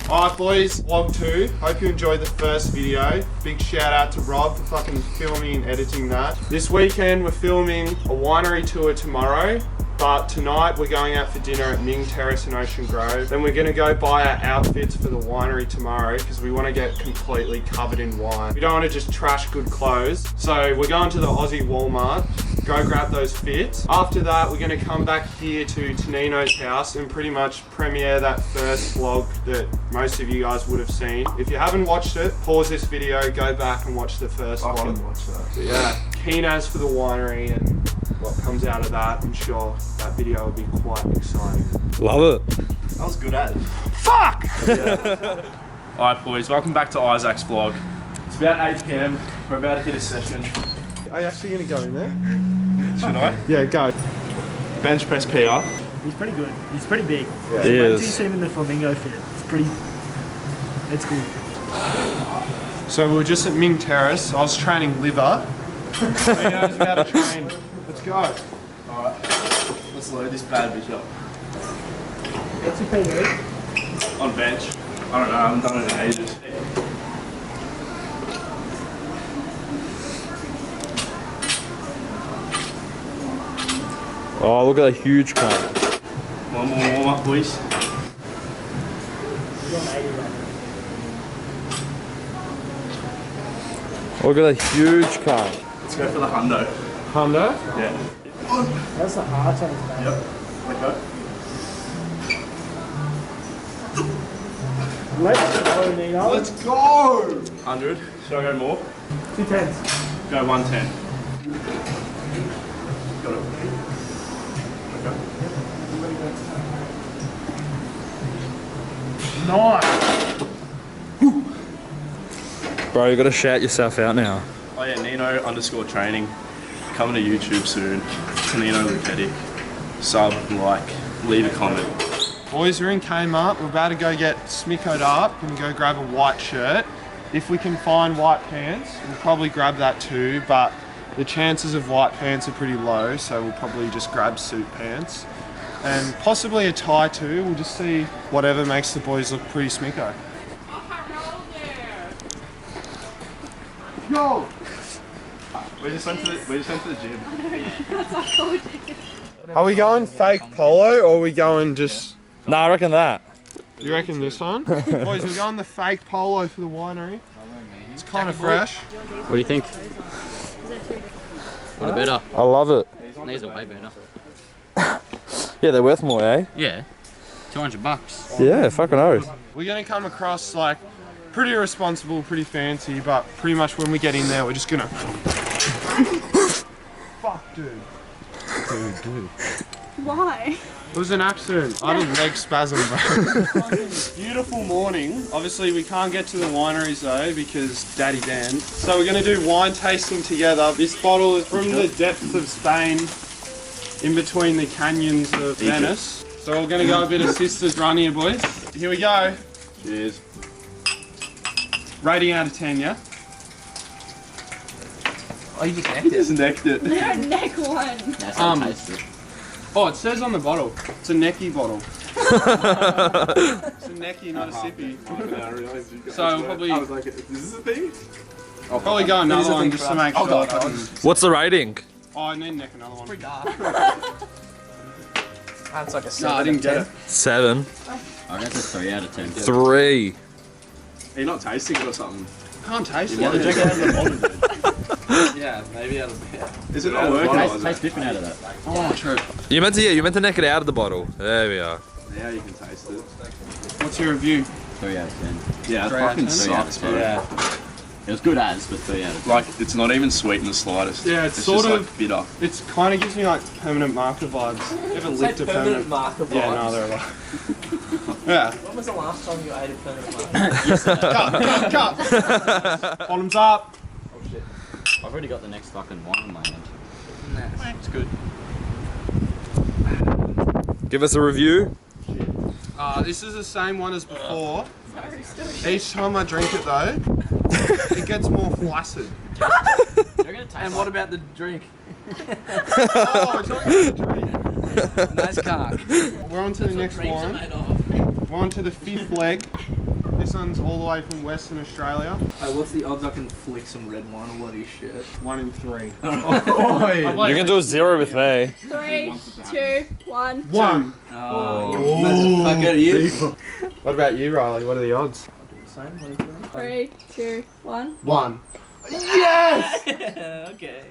Alright boys, vlog 2. Hope you enjoyed the first video. Big shout out to Rob for fucking filming and editing that. This weekend we're filming a winery tour tomorrow. But tonight we're going out for dinner at Ming Terrace in Ocean Grove. Then we're gonna go buy our outfits for the winery tomorrow because we wanna get completely covered in wine. We don't wanna just trash good clothes. So we're going to the Aussie Walmart, go grab those fits. After that, we're gonna come back here to Tonino's house and pretty much premiere that first vlog that most of you guys would have seen. If you haven't watched it, pause this video, go back and watch the first vlog. I can watch that. But yeah, keen as for the winery and what comes out of that. I'm sure that video will be quite exciting. Love it. That was good at it. Fuck! Yeah. Alright boys, welcome back to Isaac's vlog. It's about 8 PM. We're about to hit a session. Are you actually going to go in there? Should I? Yeah, go. Bench press PR. He's pretty good. He's pretty big. Yeah. He Wait is. till you see him in the flamingo fit. It's pretty... It's cool. So we were just at Ming Terrace. I was training liver. Tino's about to train. Let's go. Alright, let's load this bad bitch up. What's your PB? On bench. I don't know, I haven't done it in ages. Oh, look at that huge cunt. One more warm up, boys. Look at that huge cunt. Let's go for the hundo. Hundo? Yeah. That's the heart on his back. Yep. Let go. Let's go, Nino. Let's go! 100. Should I go more? 210s. Go 110. Got it. Okay. Nice. Bro, you gotta shout yourself out now. Oh yeah, Nino_training. Coming to YouTube soon. Tonino Luketic. Sub, like, leave a comment. Boys, we're in Kmart. We're about to go get smickoed up. Gonna go grab a white shirt. If we can find white pants, we'll probably grab that too, but the chances of white pants are pretty low, so we'll probably just grab suit pants. And possibly a tie too. We'll just see whatever makes the boys look pretty smicko. Yo! We just went to the gym. Are we going fake polo or are we going just... Nah, I reckon that. You reckon this one? Boys, we're going the fake polo for the winery. It's kind of fresh. What do you think? What a better? I love it. These are way better. Yeah, they're worth more, eh? Yeah. $200. Yeah, fucking oath. We're gonna come across like pretty responsible, pretty fancy, but pretty much when we get in there, we're just gonna... Fuck, dude. Dude. Why? It was an accident. I had a leg spasm, bro. Beautiful morning. Obviously, we can't get to the wineries though because Daddy Dan. So we're gonna do wine tasting together. This bottle is from the depths of Spain, in between the canyons of Venice. So we're gonna go a bit of Sister's Run here, boys. Here we go. Cheers. Rating out of 10, yeah? Oh, you just necked He just necked it. No, neck one. That's not tasty. Oh, it says on the bottle. It's a necky bottle. It's a necky, not a sippy. So we'll probably... I was like, is this a thing? I'll probably go another one just to make sure. What's the rating? Oh, I need to neck another one. That's like a 7. No, I didn't get it. 7. I reckon it's a 3 out of 10. 3. Are you not tasting it or something? Can't taste You want to it. drink it out of the bottle? Yeah, maybe out of Is it not working? tastes different out of that. Oh, true. You meant to neck it out of the bottle. There we are. Now you can taste it. What's your review? 3 out of 10. Yeah, it 3 out of fucking 10? sucks, bro. Yeah. It was good as, but 3 out of 10. Like, it's not even sweet in the slightest. Yeah, it's just sort of- like bitter. It kind of gives me like permanent marker vibes. You ever licked a permanent marker vibes. Yeah, no, they're like... Yeah. When was the last time you ate a permanent marker? Cut! Bottoms up! Oh shit. I've already got the next fucking wine in my hand. It's good. Give us a review. This is the same one as before. Each time I drink it though, it gets more flaccid. And what about the drink? Oh, it's not gonna drink. Nice cock. We're on to the next one. We're on to the 5th leg. This one's all the way from Western Australia. Hey, what's the odds I can flick some red wine or bloody shit? 1 in 3. You can do a 0 with me. 3, 2, 1. 1. Oh, fuck out of you. What about you, Riley? What are the odds? 3, 2, 1. 1. Yes! Okay.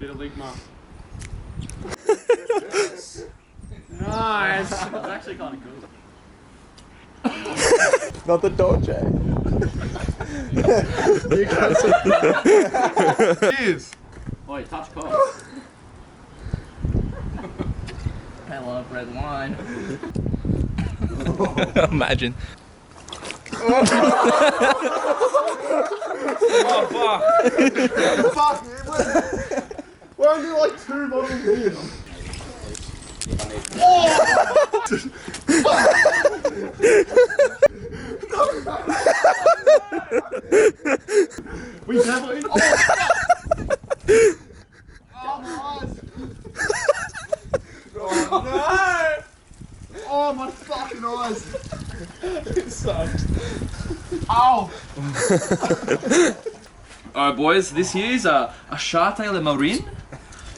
Bit of ligma. Nice. It's actually kind of cool. Not the Dolce. You guys. Cheers. Oi, touch cock. I love red wine. Imagine. Oh, fuck. Fuck. We're only like 2 bottles in. We definitely. Oh my eyes! Oh no! Oh my fucking eyes! It sucks. Ow! Alright, boys, this here is a Château Le Marin,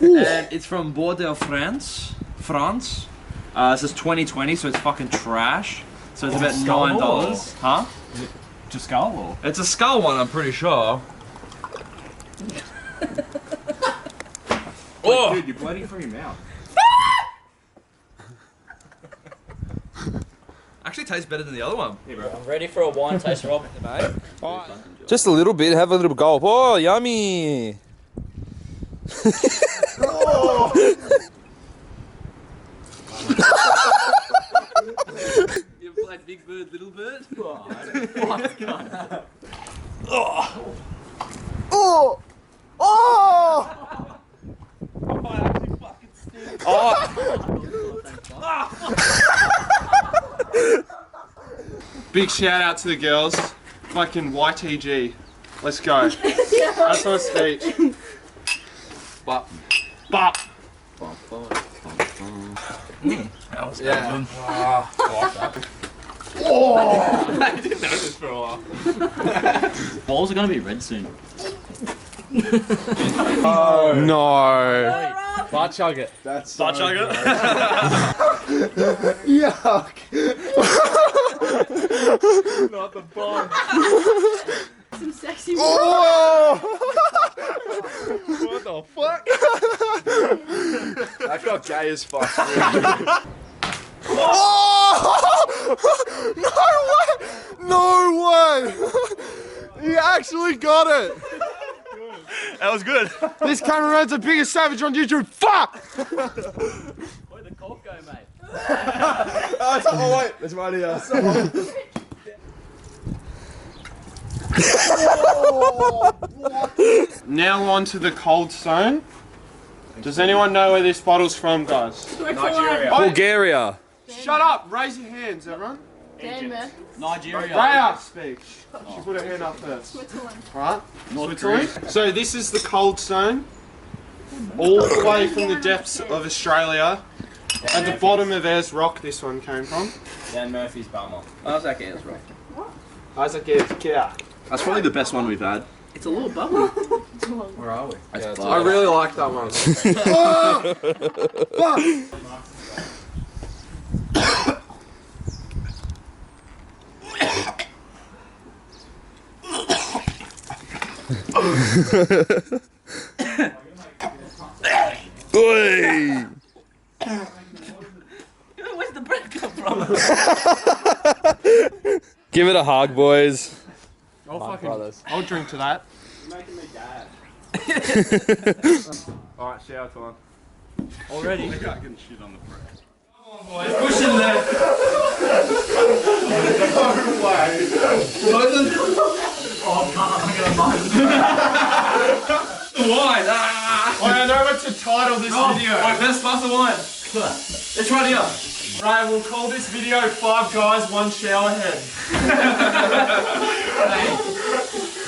and it's from Bordeaux, France. This is 2020, so it's fucking trash. So it's about $9. Huh? Just skull or? It's a skull one, I'm pretty sure. Oh! Dude, you're bleeding from your mouth. Actually tastes better than the other one. I'm ready for a wine taste, Rob. Mate. Just a little bit, have a little gulp. Oh, yummy! You ever played Big Bird, Little Bird? Big shout out to the girls. Fucking YTG. Let's go. That's my speech. Bop. Bop. That was good. I didn't know this for a while. Balls are gonna be red soon. No. Butt chug it. That's Butt chug it? Yuck. Not the bomb. Some sexy Oh! What the fuck? That got gay as fuck. No way! You actually got it! That was good. This cameraman's the biggest savage on YouTube. Fuck! Where'd the cork go, mate? Oh wait, there's one here. Now on to the cold stone. Does anyone know where this bottle's from, guys? Nigeria. Bulgaria. Shut up! Raise your hands, everyone. Denmark. Nigeria. Rhea, speak. She put her hand up first. Switzerland. Right? North Switzerland. So this is the cold stone. All the way from the depths of Australia. At the bottom of Ayers Rock this one came from. Dan Murphy's Bummer. Isaac Ayers, right? Isaac Ayers, yeah. That's probably the best one we've had. It's a little bubbly. Where are we? I really like that one. Oi! Where's the bread come from? Give it a hug, boys. I'll drink to that. You're making me dad. Alright, shower time. Already? I can't get shit on the bread. Pushing left. Wine! I know what to title this video. Wait, best glass of wine. It's right here. Right, we'll call this video 5 Guys, 1 Shower Head.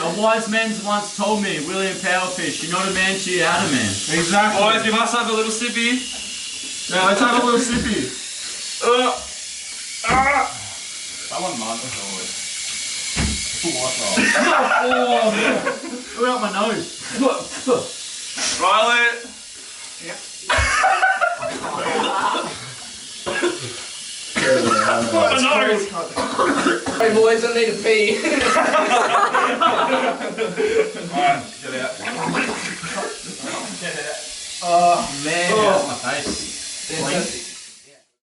A wise man once told me, William Powerfish, you're not a man till you're out of man. Exactly. Boys, you must have a little sippy. Now let's have a little sippy. I want mud forward. Look out my nose. Violet! My nose! Hey boys, I need a pee.